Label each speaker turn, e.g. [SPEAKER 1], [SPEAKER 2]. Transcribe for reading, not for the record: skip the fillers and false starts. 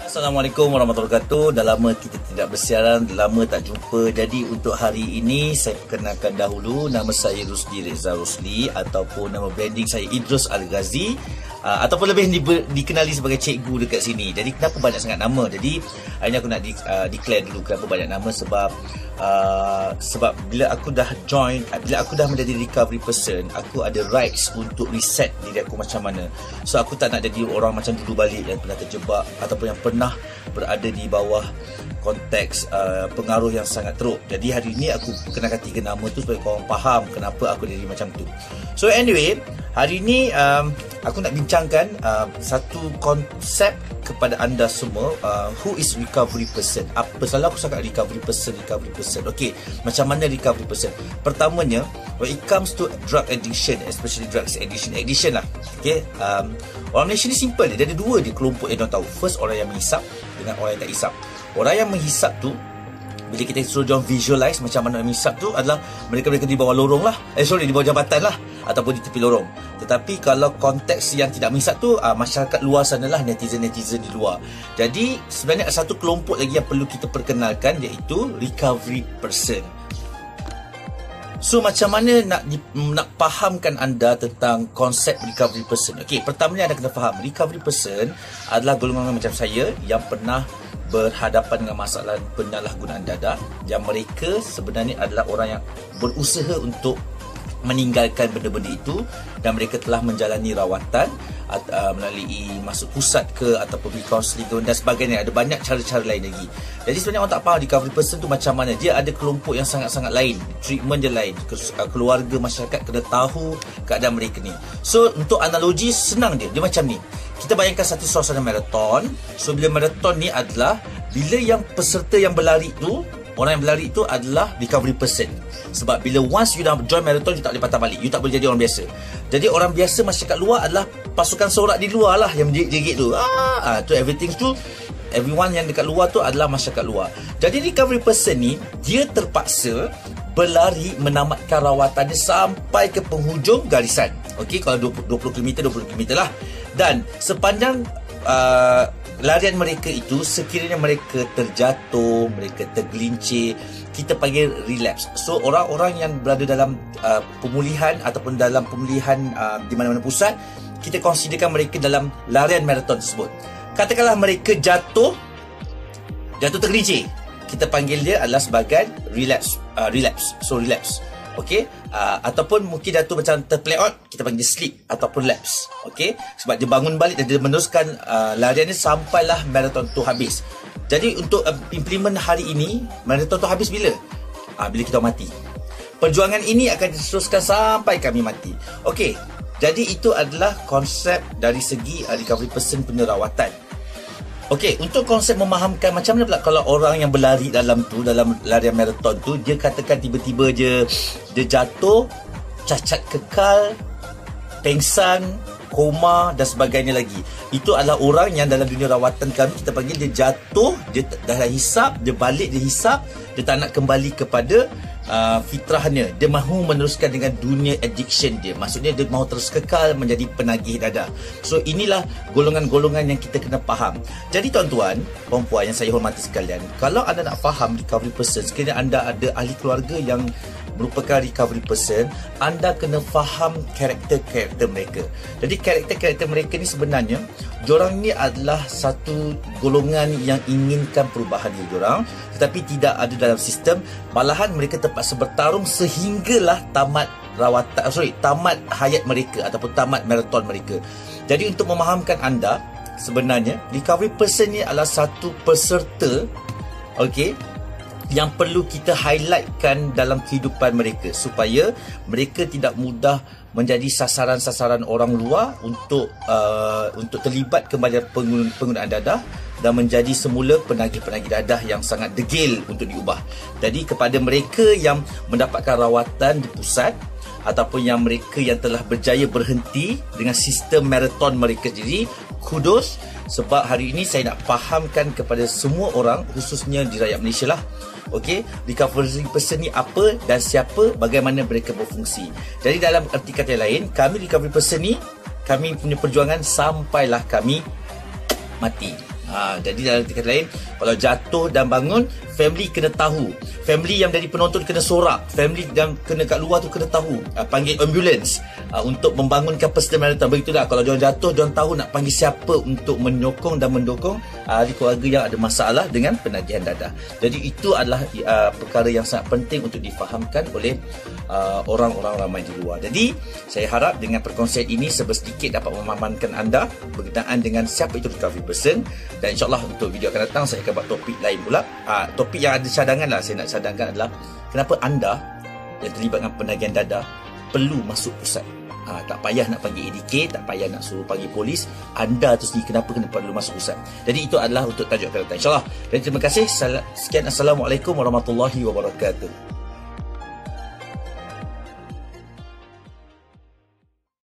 [SPEAKER 1] Assalamualaikum warahmatullahi wabarakatuh. Dah lama kita tidak bersiaran, lama tak jumpa. Jadi untuk hari ini saya perkenalkan dahulu, nama saya Rusdi Reza Rosli ataupun nama branding saya Idrus Al-Ghazi, ataupun lebih dikenali sebagai cikgu dekat sini. Jadi kenapa banyak sangat nama? Jadi hari ini aku nak declare dulu kenapa banyak nama. Sebab bila aku dah menjadi recovery person, aku ada rights untuk reset diri aku macam mana. So aku tak nak jadi orang macam dulu balik yang pernah terjebak ataupun yang pernah berada di bawah konteks pengaruh yang sangat teruk. Jadi hari ini aku perkenalkan 3 nama tu supaya korang faham kenapa aku jadi macam tu. So anyway, hari ini aku nak bincangkan satu konsep kepada anda semua. Who is recovery person? Apa salah aku cakap recovery person? Okay, macam mana recovery person? Pertamanya, when it comes to drug addiction, especially drugs addiction lah. Okay, orang Malaysia ni simple dia ada dua kelompok yang tahu. First, orang yang menghisap dengan orang yang tak hisap. Orang yang menghisap tu, bila kita suruh diorang visualize macam mana menghisap tu adalah mereka di bawah lorong lah, di bawah jambatan lah, ataupun di tepi lorong. Tetapi kalau konteks yang tidak menghisap tu, masyarakat luar sana lah, netizen di luar. Jadi sebenarnya ada satu kelompok lagi yang perlu kita perkenalkan, iaitu recovery person. So macam mana nak fahamkan anda tentang konsep recovery person? Okey, pertamanya anda kena faham recovery person adalah golongan macam saya yang pernah berhadapan dengan masalah penyalahgunaan dadah, yang mereka sebenarnya adalah orang yang berusaha untuk meninggalkan benda-benda itu, dan mereka telah menjalani rawatan melalui masuk pusat ke ataupun pergi kaunseling dan sebagainya. Ada banyak cara-cara lain lagi. Jadi sebenarnya orang tak faham recovery person tu macam mana. Dia ada kelompok yang sangat-sangat lain, treatment dia lain, keluarga, masyarakat kena tahu keadaan mereka ni. So untuk analogi senang dia macam ni. Kita bayangkan satu suasana maraton. So bila maraton ni adalah bila yang peserta yang berlari tu, orang yang berlari tu adalah recovery person. Sebab bila once you dah join marathon, you tak boleh patah balik. You tak boleh jadi orang biasa. Jadi orang biasa masyarakat luar adalah pasukan sorak di luar lah yang menjerit tu. Tu everything tu, everyone yang dekat luar tu adalah masyarakat luar. Jadi recovery person ni, dia terpaksa berlari menamatkan rawatannya sampai ke penghujung garisan. Okey, kalau 20 km lah. Dan sepanjang larian mereka itu, sekiranya mereka terjatuh, mereka tergelincir, kita panggil relapse. So orang-orang yang berada dalam pemulihan ataupun dalam pemulihan di mana-mana pusat, kita considerkan mereka dalam larian maraton tersebut. Katakanlah mereka jatuh tergelincir, kita panggil dia adalah sebagai relapse. Okey, ataupun mungkin jatuh macam terpleot, kita panggil sleep ataupun lapse. Okey, sebab dia bangun balik dan dia meneruskan larian ni sampailah maraton tu habis. Jadi untuk implement hari ini, maraton tu habis bila? Bila kita mati. Perjuangan ini akan diteruskan sampai kami mati. Okey, jadi itu adalah konsep dari segi recovery person punya rawatan. Okey, untuk konsep memahamkan macam mana pula kalau orang yang berlari dalam larian maraton tu, dia katakan tiba-tiba dia jatuh, cacat kekal, pengsan, koma dan sebagainya lagi. Itu adalah orang yang dalam dunia rawatan kami kita panggil dia jatuh, dia dah hisap, dia balik, dia hisap, dia tak nak kembali kepada fitrahnya. Dia mahu meneruskan dengan dunia addiction dia. Maksudnya dia mahu terus kekal menjadi penagih dadah. So inilah golongan-golongan yang kita kena faham. Jadi tuan-tuan, puan-puan yang saya hormati sekalian, kalau anda nak faham recovery person, sekiranya anda ada ahli keluarga yang merupakan recovery person, anda kena faham karakter-karakter mereka. Jadi karakter-karakter mereka ni sebenarnya, diorang ni adalah satu golongan yang inginkan perubahan diri diorang, tetapi tidak ada dalam sistem. Malahan mereka terpaksa bertarung sehinggalah tamat hayat mereka ataupun tamat maraton mereka. Jadi untuk memahamkan anda, sebenarnya recovery person ni adalah satu peserta, okey, yang perlu kita highlightkan dalam kehidupan mereka supaya mereka tidak mudah menjadi sasaran-sasaran orang luar untuk terlibat kembali penggunaan dadah dan menjadi semula penagih-penagih dadah yang sangat degil untuk diubah. Jadi kepada mereka yang mendapatkan rawatan di pusat ataupun yang mereka yang telah berjaya berhenti dengan sistem maraton mereka, jadi kudos, sebab hari ini saya nak fahamkan kepada semua orang, khususnya di rakyat Malaysia lah, okey, recovery person ni apa dan siapa, bagaimana mereka berfungsi. Jadi dalam erti kata lain, kami recovery person ni, kami punya perjuangan sampailah kami mati. Jadi dalam kata lain, kalau jatuh dan bangun, family kena tahu. Family yang dari penonton kena sorak. Family yang kena kat luar tu kena tahu. Panggil ambulans untuk membangunkan peserta marathon. Begitulah, kalau diorang jatuh, diorang tahu nak panggil siapa untuk menyokong dan mendukung ahli keluarga yang ada masalah dengan penagihan dadah. Jadi itu adalah perkara yang sangat penting untuk difahamkan oleh orang-orang ramai di luar. Jadi saya harap dengan perkongsian ini sedikit dapat memahamkan anda berkenaan dengan siapa itu recovery person. Dan insyaAllah untuk video akan datang saya akan buat topik lain pula. Topik yang ada cadangan lah, saya nak cadangkan adalah kenapa anda yang terlibat dengan penagihan dadah perlu masuk pusat. Tak payah nak panggil ADK, tak payah nak suruh panggil polis. Anda tu sendiri kenapa kena perlu masuk pusat. Jadi itu adalah untuk tajuk akan datang, insyaAllah. Dan terima kasih. Sekian, Assalamualaikum warahmatullahi wabarakatuh.